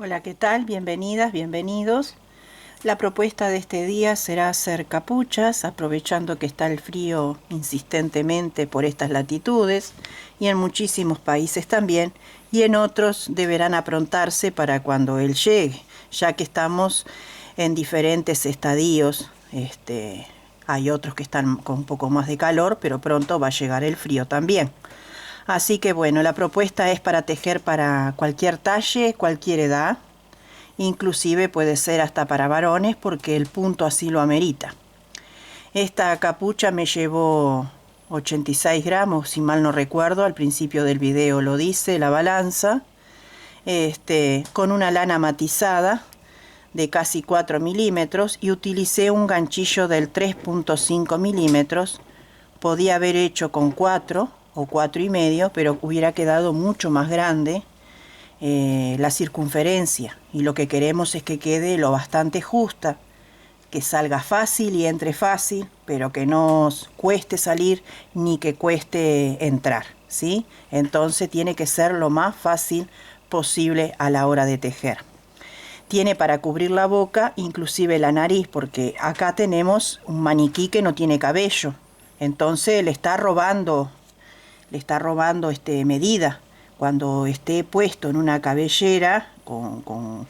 Hola, ¿qué tal? Bienvenidas, bienvenidos. La propuesta de este día será hacer capuchas, aprovechando que está el frío insistentemente por estas latitudes y en muchísimos países también, y en otros deberán aprontarse para cuando él llegue, ya que estamos en diferentes estadios. Hay otros que están con un poco más de calor, pero pronto va a llegar el frío también. Así que bueno, la propuesta es para tejer para cualquier talle, cualquier edad. Inclusive puede ser hasta para varones porque el punto así lo amerita. Esta capucha me llevó 86 gramos, si mal no recuerdo, al principio del video lo dice la balanza, con una lana matizada de casi 4 milímetros y utilicé un ganchillo del 3.5 milímetros. Podía haber hecho con 4 o 4,5, pero hubiera quedado mucho más grande la circunferencia, y lo que queremos es que quede lo bastante justa, que salga fácil y entre fácil, pero que no cueste salir ni que cueste entrar, ¿sí? Entonces tiene que ser lo más fácil posible a la hora de tejer. Tiene para cubrir la boca, inclusive la nariz, porque acá tenemos un maniquí que no tiene cabello, entonces le está robando medida. Cuando esté puesto en una cabellera con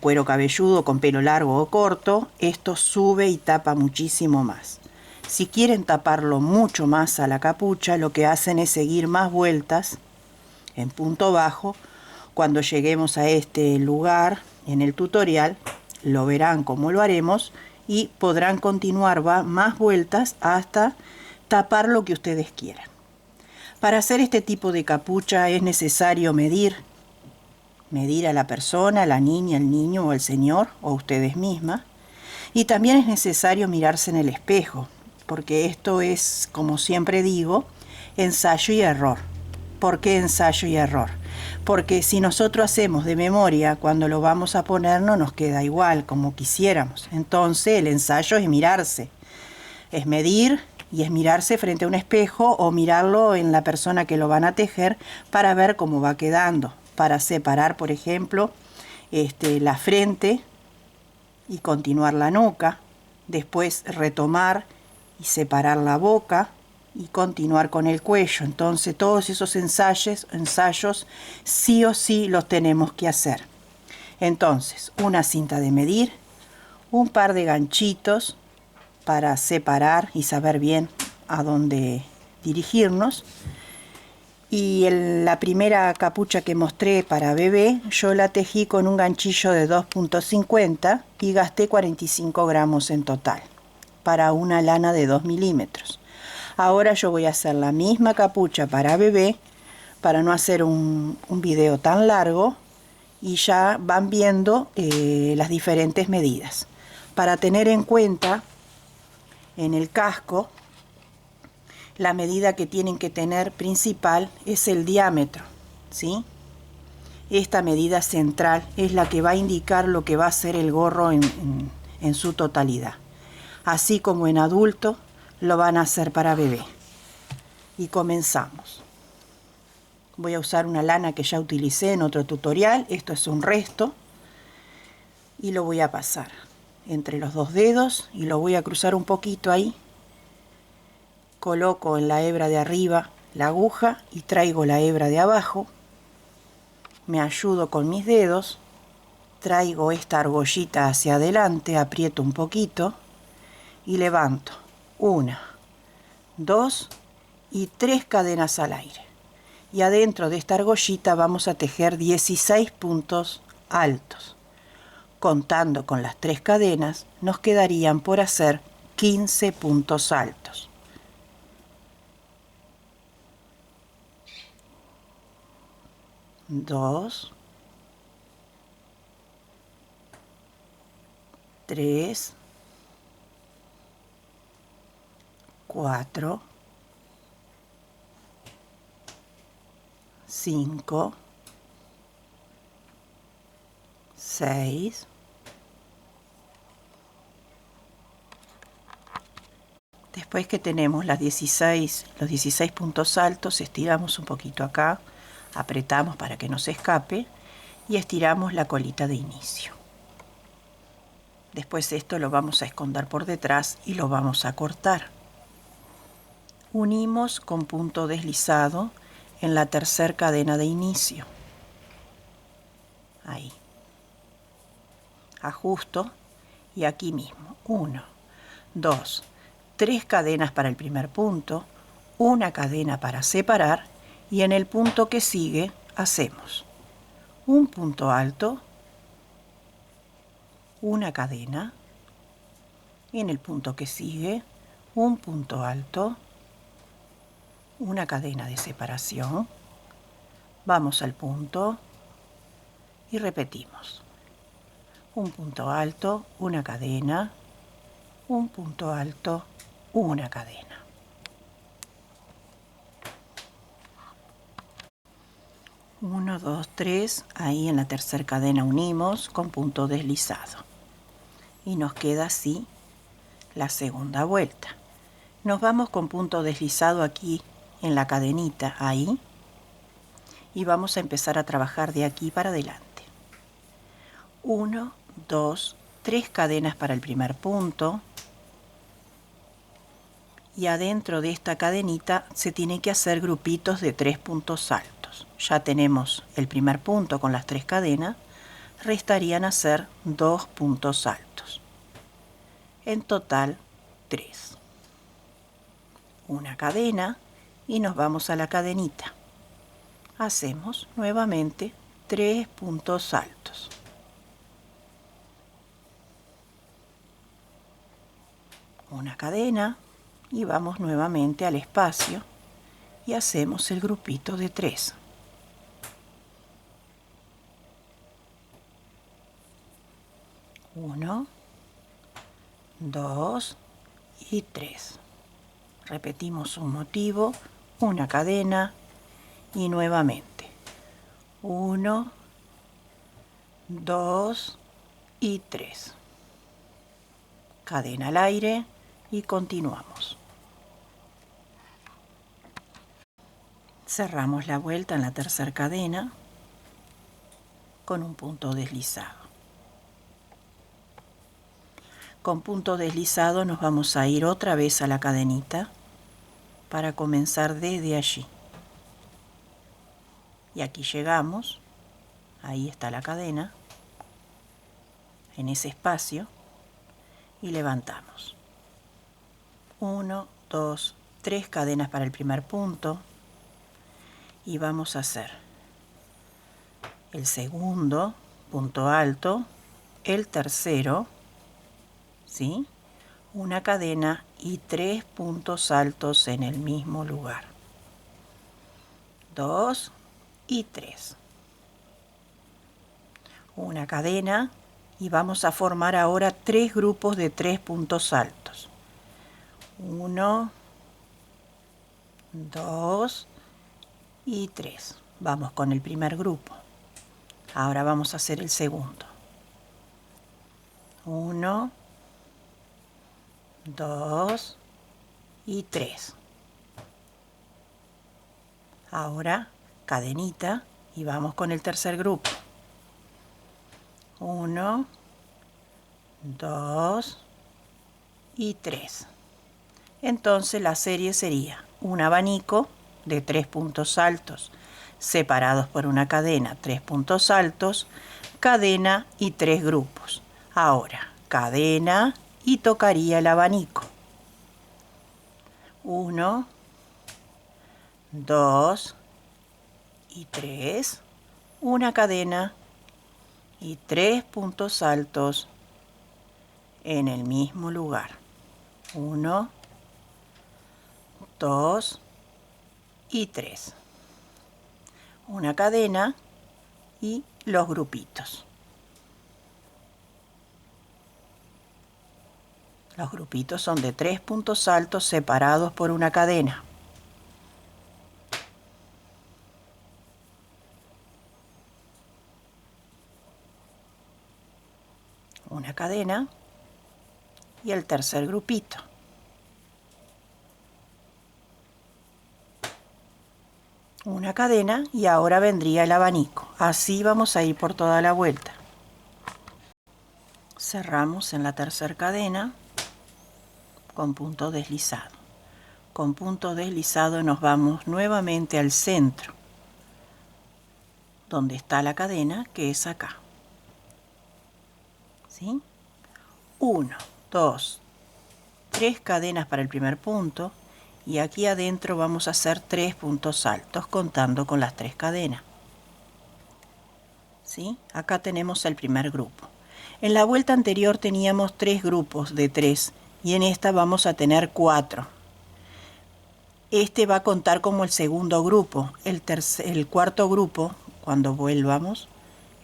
cuero cabelludo, con pelo largo o corto, esto sube y tapa muchísimo más. Si quieren taparlo mucho más a la capucha, lo que hacen es seguir más vueltas en punto bajo. Cuando lleguemos a este lugar en el tutorial, lo verán cómo lo haremos y podrán continuar más vueltas hasta tapar lo que ustedes quieran. Para hacer este tipo de capucha es necesario medir a la persona, a la niña, al niño o al señor o ustedes mismas. Y también es necesario mirarse en el espejo, porque esto es, como siempre digo, ensayo y error. ¿Por qué ensayo y error? Porque si nosotros hacemos de memoria, cuando lo vamos a poner no nos queda igual como quisiéramos. Entonces el ensayo es mirarse, es medir y es mirarse frente a un espejo o mirarlo en la persona que lo van a tejer para ver cómo va quedando, para separar, por ejemplo, la frente y continuar la nuca, después retomar y separar la boca y continuar con el cuello. Entonces todos esos ensayos sí o sí los tenemos que hacer. Entonces, una cinta de medir, un par de ganchitos para separar y saber bien a dónde dirigirnos. Y la primera capucha que mostré para bebé, yo la tejí con un ganchillo de 2.50 y gasté 45 gramos en total, para una lana de 2 milímetros. Ahora yo voy a hacer la misma capucha para bebé, para no hacer un video tan largo, y ya van viendo las diferentes medidas. Para tener en cuenta, en el casco, la medida que tienen que tener principal es el diámetro, ¿sí? Esta medida central es la que va a indicar lo que va a ser el gorro en su totalidad. Así como en adulto, lo van a hacer para bebé. Y comenzamos. Voy a usar una lana que ya utilicé en otro tutorial. Esto es un resto. Y lo voy a pasar entre los dos dedos y lo voy a cruzar un poquito ahí. Coloco en la hebra de arriba la aguja y traigo la hebra de abajo. Me ayudo con mis dedos. Traigo esta argollita hacia adelante, aprieto un poquito y levanto 1, 2 y 3 cadenas al aire. Y adentro de esta argollita vamos a tejer 16 puntos altos. Contando con las 3 cadenas, nos quedarían por hacer 15 puntos altos. Dos, 3, 4, 5, 6, 7. Después que tenemos los 16 puntos altos, estiramos un poquito acá, apretamos para que no se escape y estiramos la colita de inicio. Después esto lo vamos a esconder por detrás y lo vamos a cortar. Unimos con punto deslizado en la tercera cadena de inicio. Ahí. Ajusto y aquí mismo. 1, 2, 3 cadenas para el primer punto, una cadena para separar y en el punto que sigue hacemos un punto alto, una cadena, y en el punto que sigue un punto alto, una cadena de separación, vamos al punto y repetimos. Un punto alto, una cadena, un punto alto, una cadena. Uno, dos, tres, ahí en la tercera cadena unimos con punto deslizado. Y nos queda así la segunda vuelta. Nos vamos con punto deslizado aquí en la cadenita, ahí. Y vamos a empezar a trabajar de aquí para adelante. 1, 2, 3 cadenas para el primer punto. Y adentro de esta cadenita se tienen que hacer grupitos de 3 puntos altos. Ya tenemos el primer punto con las 3 cadenas, restarían hacer 2 puntos altos. En total 3. Una cadena y nos vamos a la cadenita. Hacemos nuevamente 3 puntos altos. Una cadena y vamos nuevamente al espacio y hacemos el grupito de 3. Uno, 2 y 3. Repetimos un motivo, una cadena y nuevamente 1, 2 y 3. Cadena al aire y continuamos. Cerramos la vuelta en la tercera cadena con un punto deslizado. Con punto deslizado nos vamos a ir otra vez a la cadenita para comenzar desde allí. Y aquí llegamos, ahí está la cadena, en ese espacio, y levantamos. 1, 2, 3 cadenas para el primer punto y vamos a hacer el segundo punto alto, el tercero, ¿sí? Una cadena y 3 puntos altos en el mismo lugar. 2 y 3. Una cadena y vamos a formar ahora 3 grupos de 3 puntos altos. 1, 2 y 3. Vamos con el primer grupo. Ahora vamos a hacer el segundo. 1, 2 y 3. Ahora cadenita y vamos con el tercer grupo. 1, 2 y 3. Entonces la serie sería un abanico de 3 puntos altos separados por una cadena, 3 puntos altos, cadena y 3 grupos. Ahora cadena y tocaría el abanico. 1, 2 y 3. Una cadena y 3 puntos altos en el mismo lugar. 1, 2 y 3. Una cadena y los grupitos. Los grupitos son de 3 puntos altos separados por una cadena. Una cadena y el tercer grupito. una cadena y ahora vendría el abanico. Así vamos a ir por toda la vuelta. Cerramos en la tercera cadena con punto deslizado. Con punto deslizado nos vamos nuevamente al centro, donde está la cadena, que es acá. ¿Sí? 1, 2, 3 cadenas para el primer punto y aquí adentro vamos a hacer 3 puntos altos contando con las 3 cadenas. ¿Sí? Acá tenemos el primer grupo. En la vuelta anterior teníamos 3 grupos de 3 y en esta vamos a tener 4. Este va a contar como el segundo grupo. El cuarto grupo, cuando vuelvamos,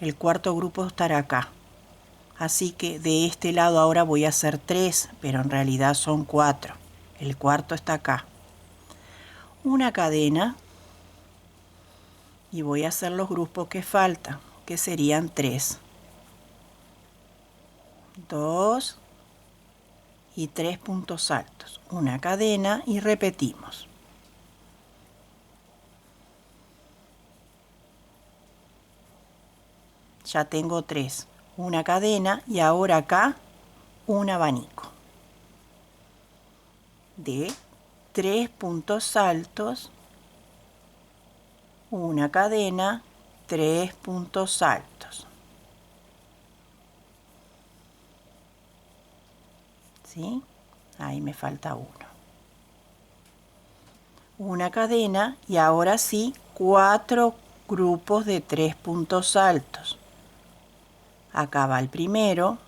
el cuarto grupo estará acá. Así que de este lado ahora voy a hacer 3, pero en realidad son 4. El cuarto está acá. Una cadena y voy a hacer los grupos que faltan, que serían 3, 2 y 3 puntos altos. Una cadena y repetimos. Ya tengo 3. Una cadena y ahora acá un abanico de 3 puntos altos, una cadena, 3 puntos altos. ¿Sí? Ahí me falta uno. Una cadena y ahora sí 4 grupos de 3 puntos altos. Acá va el primero,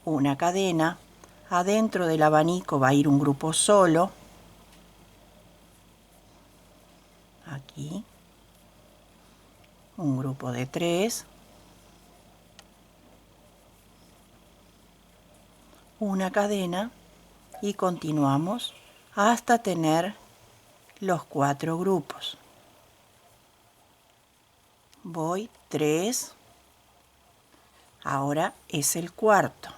una cadena, adentro del abanico va a ir un grupo solo, aquí, un grupo de 3, una cadena y continuamos hasta tener los 4 grupos. Voy 3, ahora es el cuarto.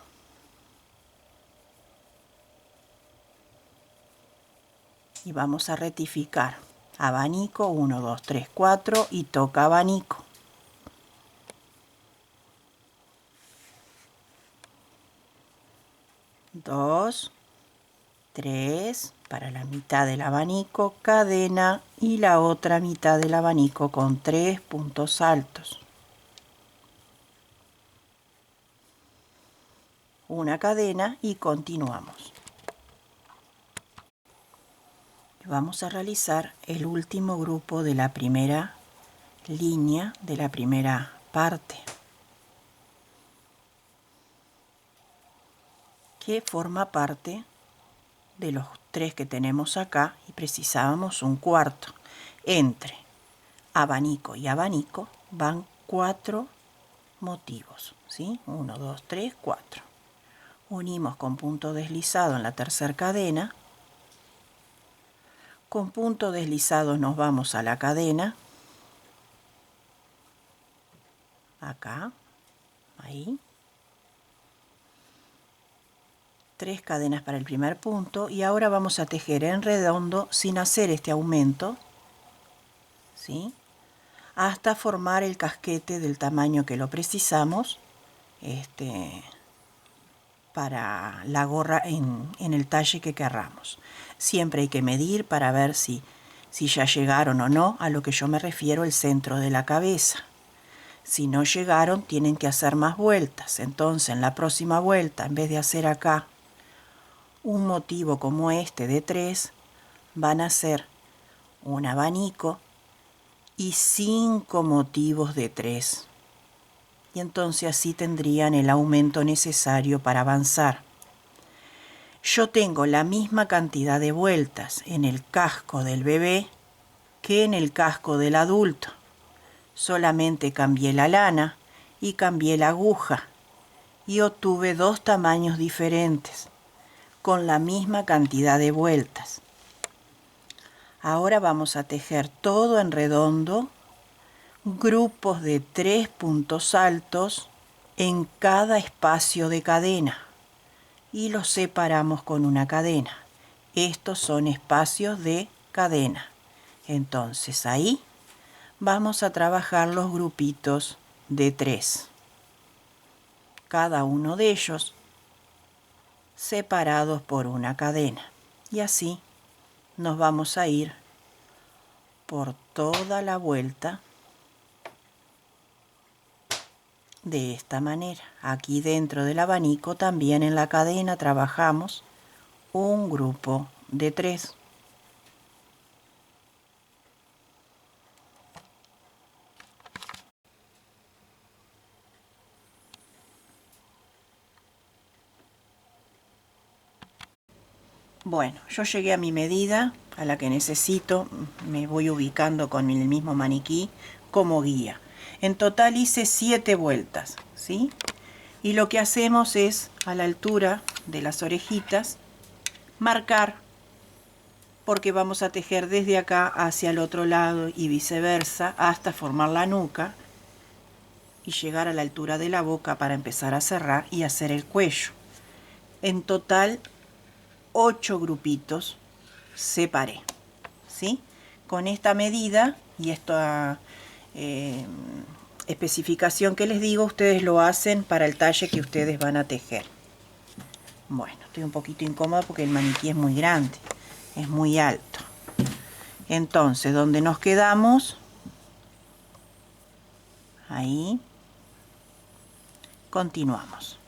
Y vamos a rectificar. Abanico, 1, 2, 3, 4 y toca abanico. Dos, 3, para la mitad del abanico, cadena y la otra mitad del abanico con 3 puntos altos. Una cadena y continuamos. Vamos a realizar el último grupo de la primera línea, de la primera parte, que forma parte de los 3 que tenemos acá y precisábamos un cuarto. Entre abanico y abanico van 4 motivos, ¿sí? 1, 2, 3, 4. Unimos con punto deslizado en la tercera cadena. Con punto deslizado nos vamos a la cadena. Acá, ahí. 3 cadenas para el primer punto y ahora vamos a tejer en redondo sin hacer este aumento, ¿sí? Hasta formar el casquete del tamaño que lo precisamos para la gorra en el talle que querramos. Siempre hay que medir para ver si ya llegaron o no, a lo que yo me refiero el centro de la cabeza. Si no llegaron, tienen que hacer más vueltas. Entonces, en la próxima vuelta, en vez de hacer acá un motivo como este de 3, van a hacer un abanico y 5 motivos de 3. Y entonces así tendrían el aumento necesario para avanzar. Yo tengo la misma cantidad de vueltas en el casco del bebé que en el casco del adulto. Solamente cambié la lana y cambié la aguja y obtuve 2 tamaños diferentes con la misma cantidad de vueltas. Ahora vamos a tejer todo en redondo, grupos de 3 puntos altos en cada espacio de cadena y los separamos con una cadena. Estos son espacios de cadena Entonces ahí vamos a trabajar los grupitos de 3, cada uno de ellos separados por una cadena, y así nos vamos a ir por toda la vuelta de esta manera. Aquí dentro del abanico también en la cadena trabajamos un grupo de 3. Bueno, yo llegué a mi medida, a la que necesito, me voy ubicando con el mismo maniquí como guía. En total hice 7 vueltas, ¿sí? Y lo que hacemos es, a la altura de las orejitas, marcar, porque vamos a tejer desde acá hacia el otro lado y viceversa, hasta formar la nuca y llegar a la altura de la boca para empezar a cerrar y hacer el cuello. En total 8 grupitos separé, ¿sí? Con esta medida y esta especificación que les digo, ustedes lo hacen para el talle que ustedes van a tejer. Bueno, estoy un poquito incómoda porque el maniquí es muy grande, es muy alto. Entonces, donde nos quedamos, ahí, continuamos.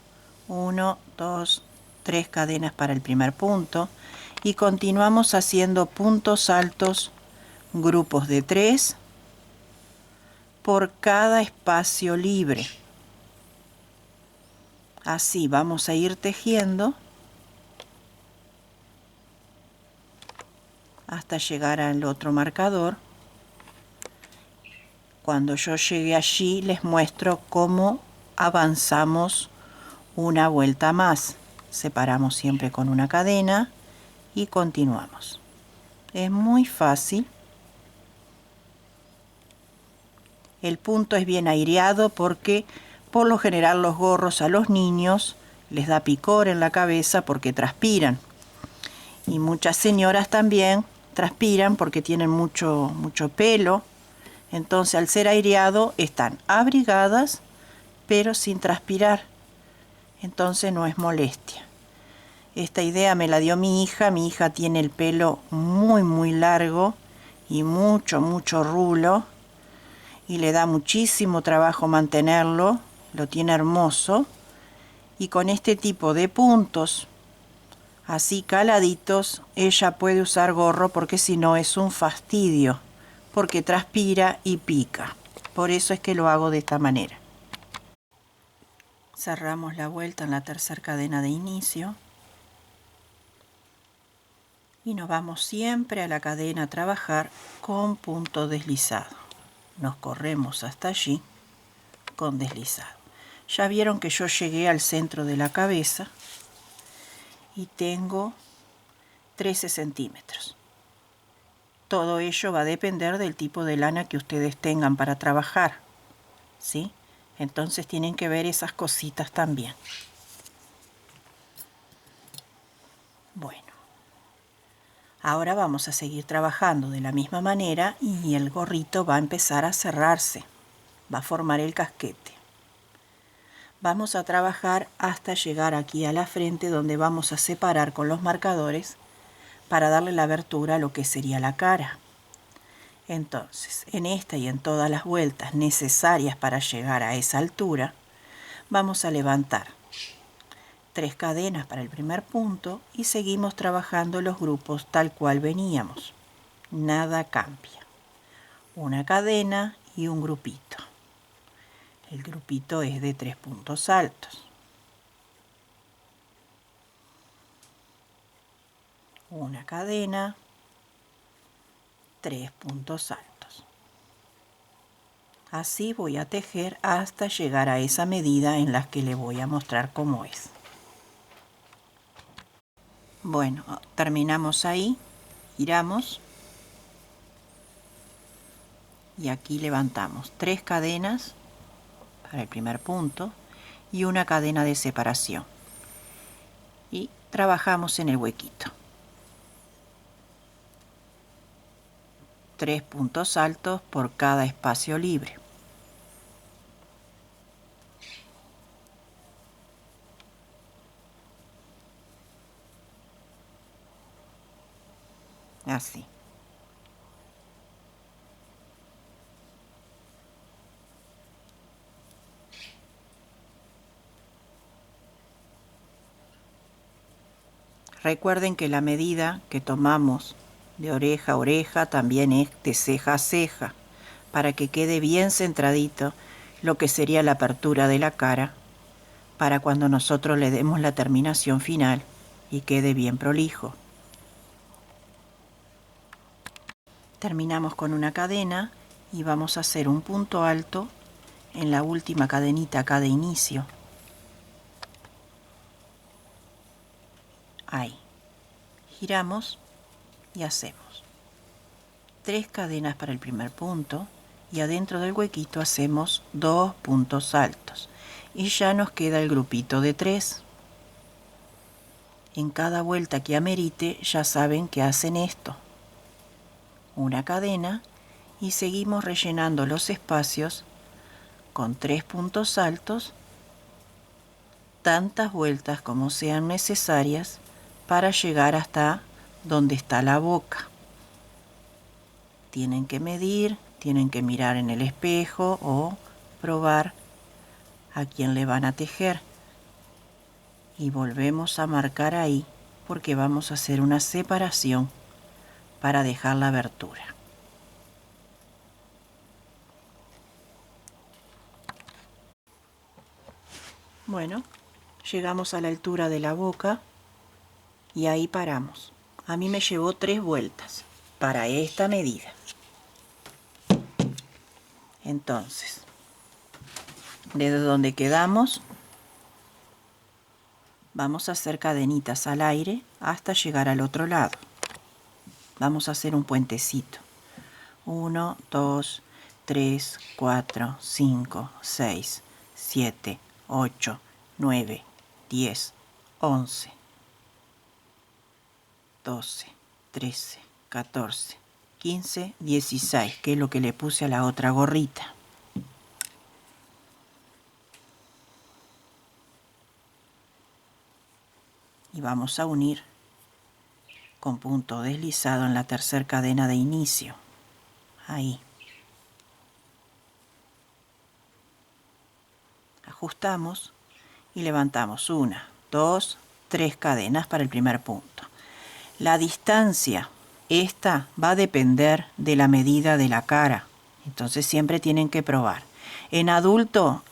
1, 2, 3 cadenas para el primer punto y continuamos haciendo puntos altos, grupos de 3 por cada espacio libre. Así vamos a ir tejiendo hasta llegar al otro marcador. Cuando yo llegue allí les muestro cómo avanzamos una vuelta más. Separamos siempre con una cadena y continuamos. Es muy fácil. El punto es bien aireado porque por lo general los gorros a los niños les da picor en la cabeza porque transpiran. Y muchas señoras también transpiran porque tienen mucho pelo. Entonces al ser aireado están abrigadas pero sin transpirar. Entonces no es molestia. Esta idea me la dio mi hija. Mi hija tiene el pelo muy largo y mucho rulo. Y le da muchísimo trabajo mantenerlo. Lo tiene hermoso. Y con este tipo de puntos así caladitos, ella puede usar gorro porque si no es un fastidio, porque transpira y pica. Por eso es que lo hago de esta manera. Cerramos la vuelta en la tercera cadena de inicio y nos vamos siempre a la cadena a trabajar con punto deslizado. Nos corremos hasta allí con deslizado. Ya vieron que yo llegué al centro de la cabeza y tengo 13 centímetros. Todo ello va a depender del tipo de lana que ustedes tengan para trabajar, ¿sí? Entonces tienen que ver esas cositas también. Bueno, ahora vamos a seguir trabajando de la misma manera y el gorrito va a empezar a cerrarse, va a formar el casquete. Vamos a trabajar hasta llegar aquí a la frente, donde vamos a separar con los marcadores para darle la abertura a lo que sería la cara. Entonces, en esta y en todas las vueltas necesarias para llegar a esa altura, vamos a levantar 3 cadenas para el primer punto y seguimos trabajando los grupos tal cual veníamos. Nada cambia. Una cadena y un grupito. El grupito es de 3 puntos altos. Una cadena, 3 puntos altos. Así voy a tejer hasta llegar a esa medida en la que le voy a mostrar cómo es. Bueno, terminamos ahí, giramos y aquí levantamos 3 cadenas para el primer punto y una cadena de separación y trabajamos en el huequito. 3 puntos altos por cada espacio libre. Así. Recuerden que la medida que tomamos de oreja a oreja también es de ceja a ceja, para que quede bien centradito lo que sería la apertura de la cara, para cuando nosotros le demos la terminación final y quede bien prolijo. Terminamos con una cadena y vamos a hacer un punto alto en la última cadenita acá de inicio. Ahí. Giramos y hacemos 3 cadenas para el primer punto y adentro del huequito hacemos 2 puntos altos y ya nos queda el grupito de 3. En cada vuelta que amerite ya saben que hacen esto. Una cadena y seguimos rellenando los espacios con 3 puntos altos, tantas vueltas como sean necesarias para llegar hasta donde está la boca. Tienen que medir, tienen que mirar en el espejo o probar a quién le van a tejer. Y volvemos a marcar ahí porque vamos a hacer una separación para dejar la abertura. Bueno, llegamos a la altura de la boca y ahí paramos. A mí me llevó 3 vueltas para esta medida. Entonces, desde donde quedamos, vamos a hacer cadenitas al aire hasta llegar al otro lado. Vamos a hacer un puentecito. 1, 2, 3, 4, 5, 6, 7, 8, 9, 10, 11, 12, 13, 14, 15, 16, que es lo que le puse a la otra gorrita. Y vamos a unir con punto deslizado en la tercera cadena de inicio. Ahí. Ajustamos y levantamos 1, 2, 3 cadenas para el primer punto. La distancia, esta va a depender de la medida de la cara, entonces siempre tienen que probar. En adulto,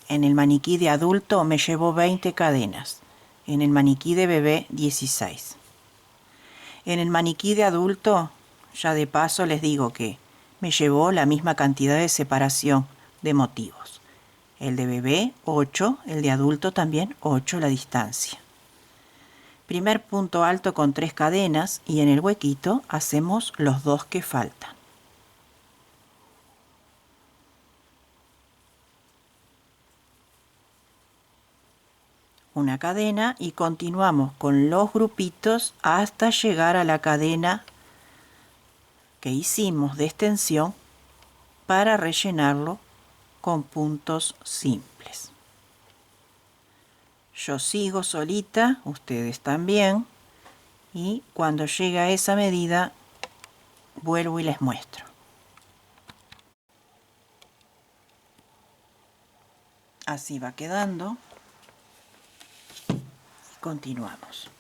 en el maniquí de adulto me llevó 20 cadenas, en el maniquí de bebé 16. En el maniquí de adulto, ya de paso les digo que me llevó la misma cantidad de separación de motivos. El de bebé 8, el de adulto también 8 la distancia. Primer punto alto con 3 cadenas y en el huequito hacemos los 2 que faltan. Una cadena y continuamos con los grupitos hasta llegar a la cadena que hicimos de extensión para rellenarlo con puntos simples. Yo sigo solita, ustedes también, y cuando llegue a esa medida vuelvo y les muestro. Así va quedando. Continuamos.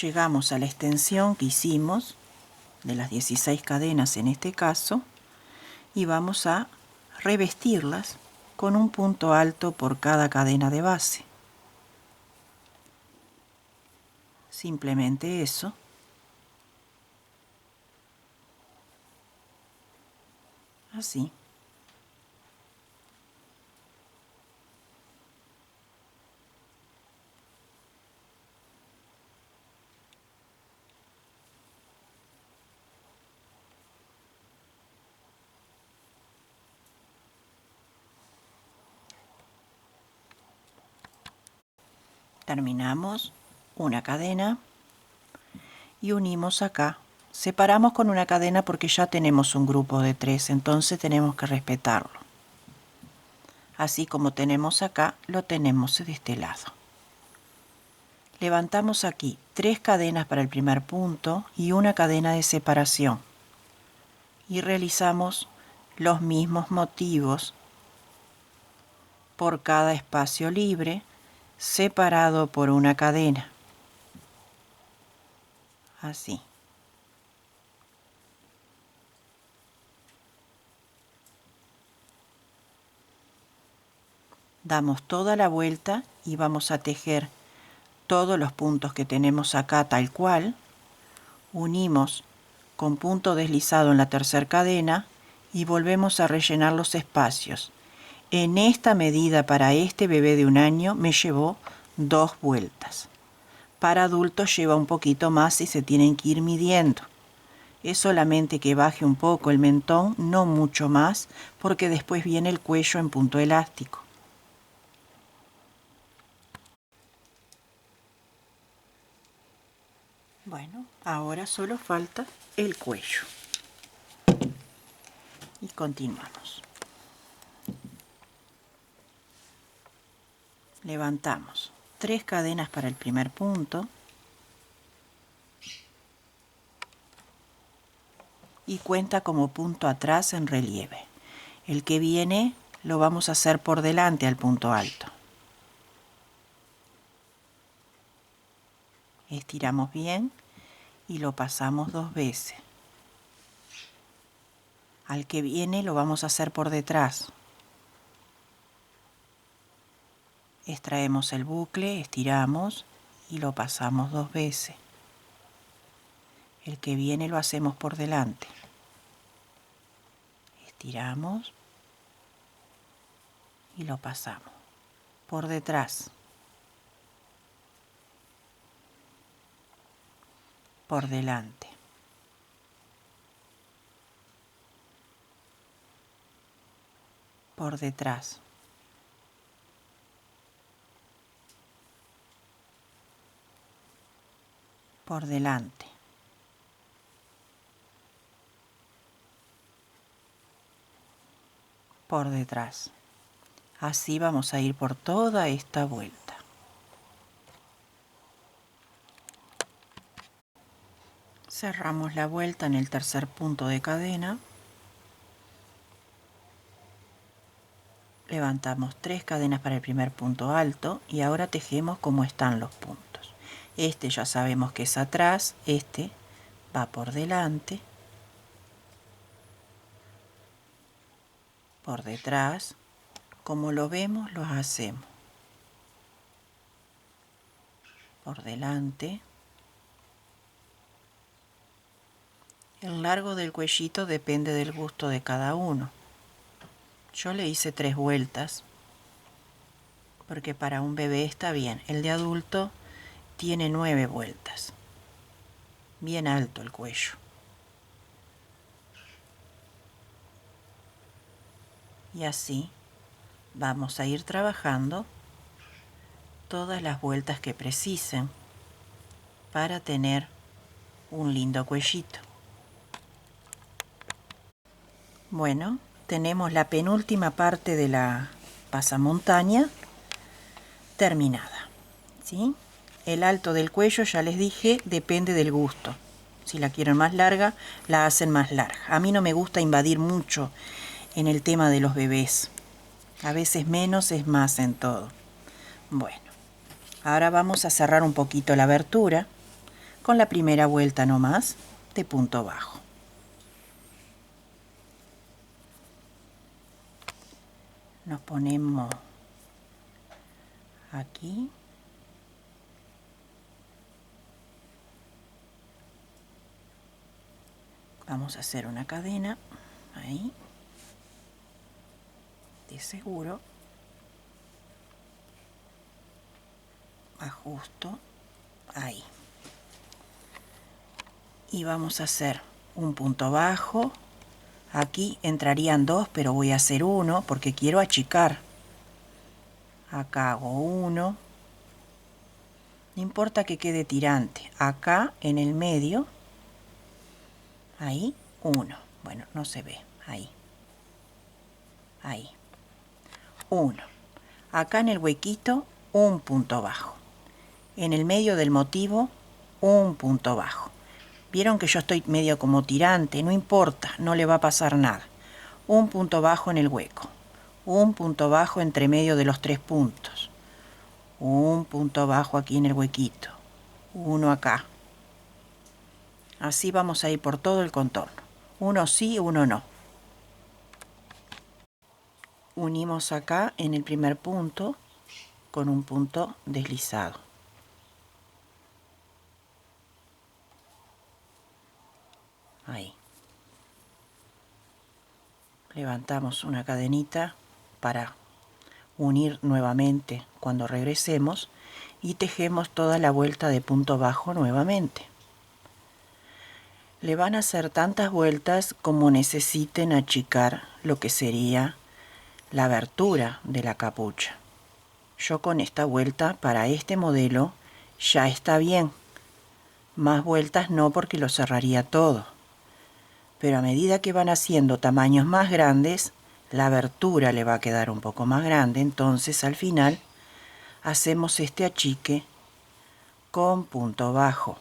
Llegamos a la extensión que hicimos de las 16 cadenas en este caso y vamos a revestirlas con un punto alto por cada cadena de base. Simplemente eso. Así. Terminamos una cadena y unimos acá Separamos con una cadena porque ya tenemos un grupo de 3, entonces tenemos que respetarlo. Así como tenemos acá, lo tenemos de este lado. Levantamos aquí 3 cadenas para el primer punto y una cadena de separación. Y realizamos los mismos motivos por cada espacio libre separado por una cadena. Así. Damos toda la vuelta y vamos a tejer todos los puntos que tenemos acá tal cual. Unimos con punto deslizado en la tercera cadena y volvemos a rellenar los espacios. En esta medida para este bebé de 1 año me llevó 2 vueltas. Para adultos lleva un poquito más y se tienen que ir midiendo. Es solamente que baje un poco el mentón, no mucho más, porque después viene el cuello en punto elástico. Bueno, ahora solo falta el cuello. Y continuamos. Levantamos 3 cadenas para el primer punto y cuenta como punto atrás en relieve. El que viene lo vamos a hacer por delante al punto alto. Estiramos bien y lo pasamos 2 veces. Al que viene lo vamos a hacer por detrás. Extraemos el bucle, estiramos y lo pasamos 2 veces. El que viene lo hacemos por delante. Estiramos y lo pasamos por detrás. Por delante. Por detrás. Por delante. Por detrás. Así vamos a ir por toda esta vuelta. Cerramos la vuelta en el tercer punto de cadena. Levantamos 3 cadenas para el primer punto alto y ahora tejemos como están los puntos. Este ya sabemos que es atrás, este va por delante, por detrás. Como lo vemos, los hacemos por delante. El largo del cuellito depende del gusto de cada uno. Yo le hice 3 vueltas porque para un bebé está bien. El de adulto tiene 9 vueltas. Bien alto el cuello. Y así vamos a ir trabajando todas las vueltas que precisen para tener un lindo cuellito. Bueno, tenemos la penúltima parte de la pasamontaña terminada, ¿sí? El alto del cuello, ya les dije, depende del gusto. Si la quieren más larga, la hacen más larga. A mí no me gusta invadir mucho en el tema de los bebés. A veces menos es más en todo. Bueno, ahora vamos a cerrar un poquito la abertura con la primera vuelta nomás de punto bajo. Nos ponemos aquí. Vamos a hacer una cadena ahí de seguro. Ajusto ahí. Y vamos a hacer un punto bajo. Aquí entrarían 2, pero voy a hacer 1 porque quiero achicar. Acá hago 1. No importa que quede tirante. Acá en el medio Ahí, 1. Bueno, no se ve. Ahí. Ahí. 1. Acá en el huequito, un punto bajo. En el medio del motivo, un punto bajo. Vieron que yo estoy medio como tirante, no importa, no le va a pasar nada. Un punto bajo en el hueco. Un punto bajo entre medio de los 3 puntos. Un punto bajo aquí en el huequito. Uno acá. Así vamos a ir por todo el contorno. Uno sí, uno no. Unimos acá en el primer punto con un punto deslizado. Ahí. Levantamos una cadenita para unir nuevamente cuando regresemos y tejemos toda la vuelta de punto bajo nuevamente. Le van a hacer tantas vueltas como necesiten achicar lo que sería la abertura de la capucha. Yo con esta vuelta para este modelo ya está bien. Más vueltas no, porque lo cerraría todo. Pero a medida que van haciendo tamaños más grandes, la abertura le va a quedar un poco más grande. Entonces al final hacemos este achique con punto bajo.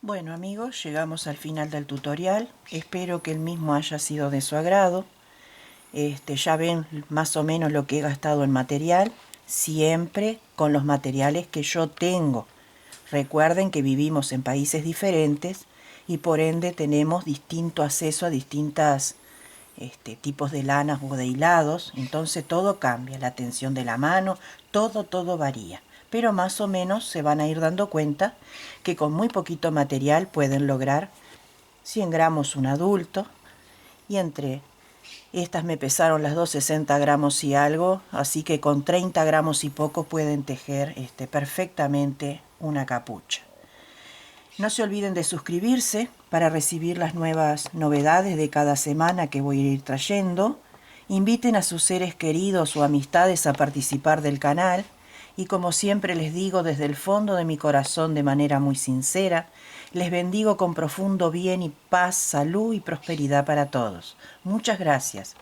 Bueno amigos, llegamos al final del tutorial. Espero que el mismo haya sido de su agrado. Ya ven más o menos lo que he gastado en material, siempre con los materiales que yo tengo. Recuerden que vivimos en países diferentes y por ende tenemos distinto acceso a distintos tipos de lanas o de hilados. Entonces todo cambia, la tensión de la mano, todo varía. Pero más o menos se van a ir dando cuenta que con muy poquito material pueden lograr 100 gramos un adulto, y entre estas me pesaron las dos 60 gramos y algo, así que con 30 gramos y poco pueden tejer perfectamente una capucha. No se olviden de suscribirse para recibir las nuevas novedades de cada semana que voy a ir trayendo. Inviten a sus seres queridos o amistades a participar del canal. Y como siempre les digo desde el fondo de mi corazón de manera muy sincera, les bendigo con profundo bien y paz, salud y prosperidad para todos. Muchas gracias.